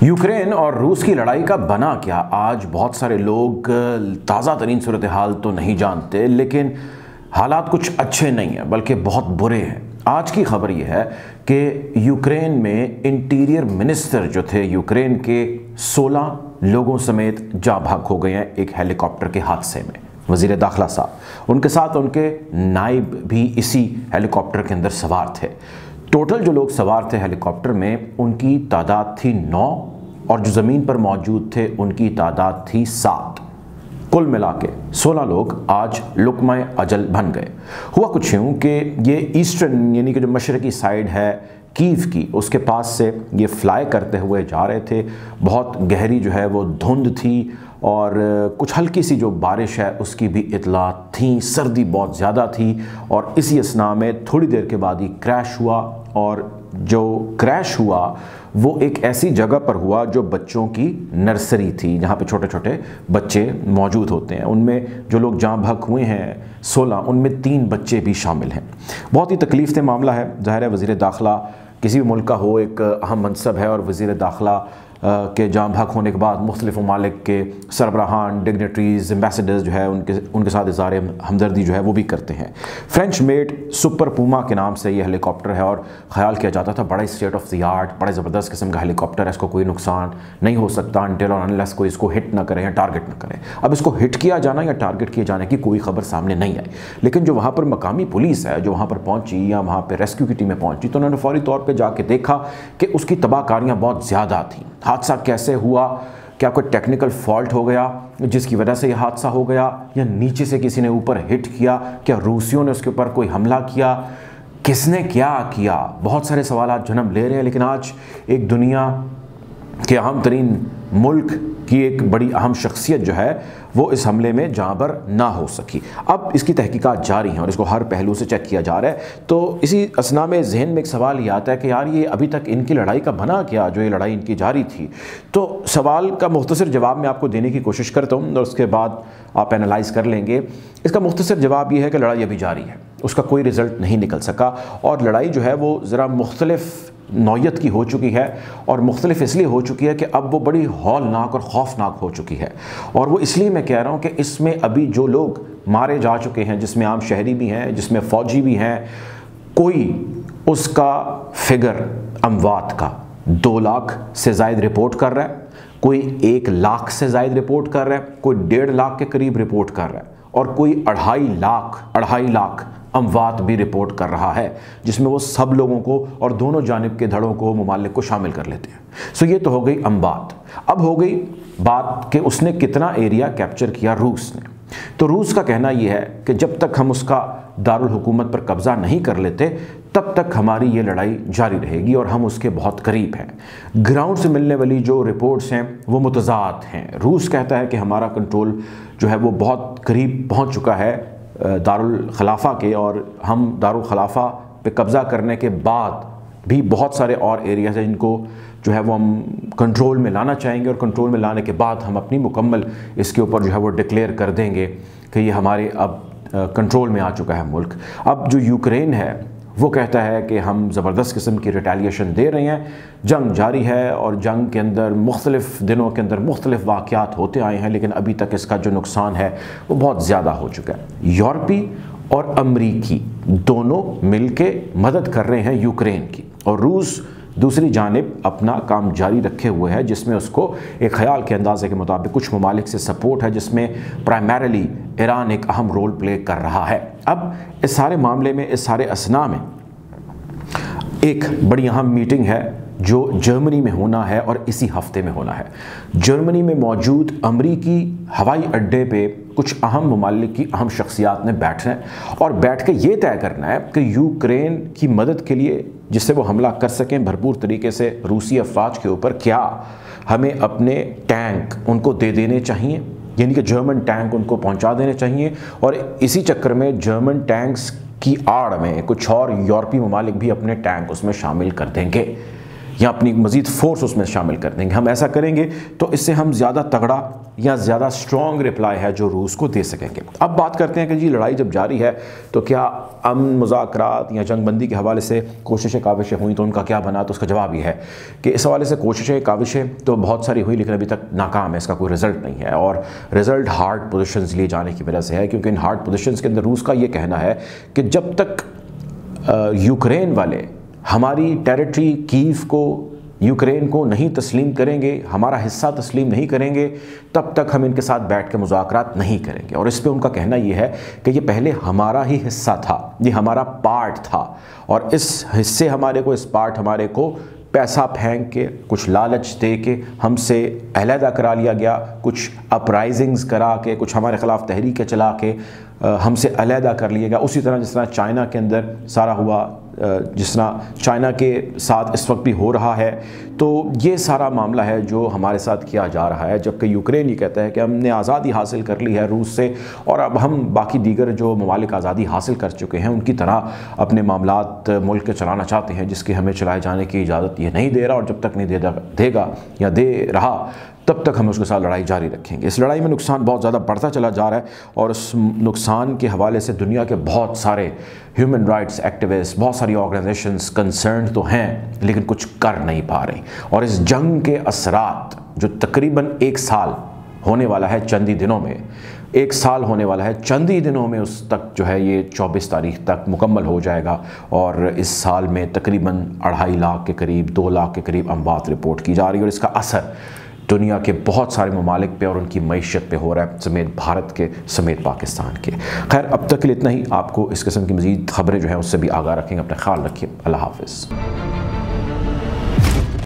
Ukraine और रूस की लड़ाई का बना क्या? आज बहुत सारे लोग ताज़ा तरीन सूरत हाल तो नहीं जानते, लेकिन हालात कुछ अच्छे नहीं हैं बल्कि बहुत बुरे हैं। आज की खबर यह है कि यूक्रेन में इंटीरियर मिनिस्टर जो थे यूक्रेन के 16 लोगों समेत जाँ भाग हो गए हैं एक हेलीकॉप्टर के हादसे में। वज़ीर दाखिला साहब, उनके साथ उनके नायब भी इसी हेलीकॉप्टर के अंदर सवार थे। टोटल जो लोग सवार थे हेलीकॉप्टर में उनकी तादाद थी 9 और जो ज़मीन पर मौजूद थे उनकी तादाद थी 7। कुल मिला के 16 लोग आज लुक़्मा-ए अजल बन गए। हुआ कुछ यूँ कि ये ईस्टर्न यानी कि जो मशरक़ी साइड है कीव की, उसके पास से ये फ्लाई करते हुए जा रहे थे। बहुत गहरी जो है वो धुंध थी और कुछ हल्की सी जो बारिश है उसकी भी इतला थी। सर्दी बहुत ज़्यादा थी और इसी असना में थोड़ी देर के बाद ही क्रैश हुआ। और जो क्रैश हुआ वो एक ऐसी जगह पर हुआ जो बच्चों की नर्सरी थी, जहाँ पे छोटे छोटे बच्चे मौजूद होते हैं। उनमें जो लोग जाँ भाग हुए हैं 16, उनमें 3 बच्चे भी शामिल हैं। बहुत ही तकलीफ देह मामला है। ज़ाहिर है वज़ीर दाखिला किसी भी मुल्क का हो एक अहम मनसब है और वज़ीर दाखिला के जाँ भाग होने के बाद मुख्तलिफ़ ममालिक के सरबराहान, डिग्नेटरीज़, एम्बेसडर्स जो है उनके साथ इज़हार हमदर्दी जो है वो भी करते हैं। फ्रेंच मेड सुपर पूमा के नाम से ये हेलीकॉप्टर है और ख़्याल किया जाता था बड़ा स्टेट ऑफ द आर्ट, बड़ा ज़बरदस्त किस्म का हेलीकॉप्टर है, इसको कोई नुकसान नहीं हो सकता अनटिल और अनलेस कोई इसको हिट ना करे या टारगेट ना करे। अब इसको हिट किया जाना या टारगेट किए जाने की कोई ख़बर सामने नहीं आई, लेकिन जो वहाँ पर मकामी पुलिस है जो वहाँ पर पहुँची या वहाँ पर रेस्क्यू की टीमें पहुँची तो उन्होंने फ़ौरी तौर पर जाके देखा कि उसकी तबाहकारियाँ बहुत ज़्यादा थीं। हादसा कैसे हुआ? क्या कोई टेक्निकल फॉल्ट हो गया जिसकी वजह से यह हादसा हो गया, या नीचे से किसी ने ऊपर हिट किया? क्या रूसियों ने उसके ऊपर कोई हमला किया? किसने क्या किया? बहुत सारे सवाल जन्म ले रहे हैं। लेकिन आज एक दुनिया के अहम तरीन मुल्क की एक बड़ी अहम शख्सियत जो है वो इस हमले में जाँबर ना हो सकी। अब इसकी तहकीकात जारी हैं और इसको हर पहलू से चेक किया जा रहा है। तो इसी असना में जहन में एक सवाल ये आता है कि यार ये अभी तक इनकी लड़ाई का बना क्या, जो ये लड़ाई इनकी जारी थी? तो सवाल का मुख्तसर जवाब मैं आपको देने की कोशिश करता हूँ और उसके बाद आप एनालाइज कर लेंगे। इसका मुख्तसर जवाब ये है कि लड़ाई अभी जारी है, उसका कोई रिज़ल्ट नहीं निकल सका और लड़ाई जो है वो ज़रा मुख्तलिफ नौयत की हो चुकी है और मुख्तलिफ इसलिए हो चुकी है कि अब वो बड़ी हौलनाक और खौफनाक हो चुकी है। और वो इसलिए मैं कह रहा हूँ कि इसमें अभी जो लोग मारे जा चुके हैं, जिसमें आम शहरी भी हैं, जिसमें फ़ौजी भी हैं, कोई उसका फिगर अमवात का 2 लाख से ज़ायद रिपोर्ट कर रहा है, कोई 1 लाख से ज़ायद रिपोर्ट कर रहा है, कोई 1.5 लाख के करीब रिपोर्ट कर रहा है और कोई 2.5 लाख अमवात भी रिपोर्ट कर रहा है, जिसमें वो सब लोगों को और दोनों जानिब के धड़ों को, ममालिक को शामिल कर लेते हैं। सो ये तो हो गई अमवात। अब हो गई बात कि उसने कितना एरिया कैप्चर किया रूस ने। तो रूस का कहना यह है कि जब तक हम उसका दारुल हुकूमत पर कब्ज़ा नहीं कर लेते तब तक हमारी ये लड़ाई जारी रहेगी और हम उसके बहुत करीब हैं। ग्राउंड से मिलने वाली जो रिपोर्ट्स हैं वो मुतज़ाद हैं। रूस कहता है कि हमारा कंट्रोल जो है वो बहुत करीब पहुँच चुका है दारुल खलाफा के और हम दारुल खलाफा पे कब्ज़ा करने के बाद भी बहुत सारे और एरियाज़ हैं जिनको जो है वो हम कंट्रोल में लाना चाहेंगे और कंट्रोल में लाने के बाद हम अपनी मुकम्मल इसके ऊपर जो है वो डिक्लेयर कर देंगे कि ये हमारे अब कंट्रोल में आ चुका है मुल्क। अब जो यूक्रेन है वो कहता है कि हम ज़बरदस्त किस्म की रिटेलिएशन दे रहे हैं, जंग जारी है और जंग के अंदर मुख्तलिफ़ दिनों के अंदर मुख्तलिफ़ वाक़यात होते आए हैं, लेकिन अभी तक इसका जो नुकसान है वो बहुत ज़्यादा हो चुका है। यूरोपी और अमरीकी दोनों मिल के मदद कर रहे हैं यूक्रेन की और रूस दूसरी जानिब अपना काम जारी रखे हुए है, जिसमें उसको एक ख़याल के अंदाज़े के मुताबिक कुछ ममालिक से सपोर्ट है, जिसमें प्राइमरीली ईरान एक अहम रोल प्ले कर रहा है। अब इस सारे मामले में, इस सारे असना में एक बड़ी अहम मीटिंग है जो जर्मनी में होना है और इसी हफ्ते में होना है। जर्मनी में मौजूद अमरीकी हवाई अड्डे पे कुछ अहम ममालिक की अहम शख्सियात ने बैठना है और बैठ के ये तय करना है कि यूक्रेन की मदद के लिए, जिससे वो हमला कर सकें भरपूर तरीके से रूसी अफवाज के ऊपर, क्या हमें अपने टैंक उनको दे देने चाहिए, यानी कि जर्मन टैंक उनको पहुंचा देने चाहिए और इसी चक्कर में जर्मन टैंक्स की आड़ में कुछ और यूरोपीय ममालिक भी अपने टैंक उसमें शामिल कर देंगे। या अपनी मज़ीद फ़ोर्स उसमें शामिल कर देंगे। हम ऐसा करेंगे तो इससे हम ज़्यादा तगड़ा या ज़्यादा स्ट्रॉन्ग रिप्लाई है जो रूस को दे सकेंगे। अब बात करते हैं कि जी लड़ाई जब जारी है तो क्या अमन मुज़ाकरात या जंगबंदी के हवाले से कोशिशें काविशें हुई, तो उनका क्या बना? तो उसका जवाब ये है कि इस हवाले से कोशिशें काविशें तो बहुत सारी हुई, लेकिन अभी तक नाकाम है, इसका कोई रिज़ल्ट नहीं है। और रिज़ल्ट हार्ड पोजीशंस लिए जाने की वजह से है, क्योंकि इन हार्ड पोजीशंस के अंदर रूस का ये कहना है कि जब तक यूक्रेन वाले हमारी टेरिटरी कीव को, यूक्रेन को नहीं तस्लीम करेंगे, हमारा हिस्सा तस्लीम नहीं करेंगे, तब तक हम इनके साथ बैठ के मुज़ाकरात नहीं करेंगे। और इस पे उनका कहना ये है कि ये पहले हमारा ही हिस्सा था, ये हमारा पार्ट था, और इस हिस्से हमारे को, इस पार्ट हमारे को पैसा फेंक के, कुछ लालच दे के हमसे अलहदा करा लिया गया, कुछ अपराइजिंग्स करा के, कुछ हमारे ख़िलाफ़ तहरीकें चला के हमसे अलहदा कर लिया गया। उसी तरह जिस तरह चाइना के अंदर सारा हुआ, जिस तरह चाइना के साथ इस वक्त भी हो रहा है। तो ये सारा मामला है जो हमारे साथ किया जा रहा है, जबकि यूक्रेन ये कहता है कि हमने आज़ादी हासिल कर ली है रूस से, और अब हम बाकी दीगर जो ममालिक आज़ादी हासिल कर चुके हैं उनकी तरह अपने मामलात मुल्क के चलाना चाहते हैं, जिसकी हमें चलाए जाने की इजाज़त ये नहीं दे रहा, और जब तक नहीं देगा या दे रहा तब तक हम उसके साथ लड़ाई जारी रखेंगे। इस लड़ाई में नुकसान बहुत ज़्यादा बढ़ता चला जा रहा है, और उस नुकसान के हवाले से दुनिया के बहुत सारे ह्यूमन राइट्स एक्टिविस्ट, बहुत सारी ऑर्गेनाइजेशंस कंसर्न तो हैं, लेकिन कुछ कर नहीं पा रही। और इस जंग के असरात जो तकरीबन 1 साल होने वाला है चंद ही दिनों में, 1 साल होने वाला है चंद ही दिनों में, उस तक जो है ये 24 तारीख तक मुकम्मल हो जाएगा, और इस साल में तकरीबन 2.5 लाख के करीब, 2 लाख के करीब अमवात रिपोर्ट की जा रही है, और इसका असर दुनिया के बहुत सारे ममालिक पे और उनकी मईशत पे हो रहा है, समेत भारत के, समेत पाकिस्तान के। खैर, अब तक के लिए इतना ही। आपको इस किस्म की मज़ीद खबरें जो हैं उससे भी आगाह रखेंगे। अपना ख्याल रखिए। अल्लाह हाफ़िज़।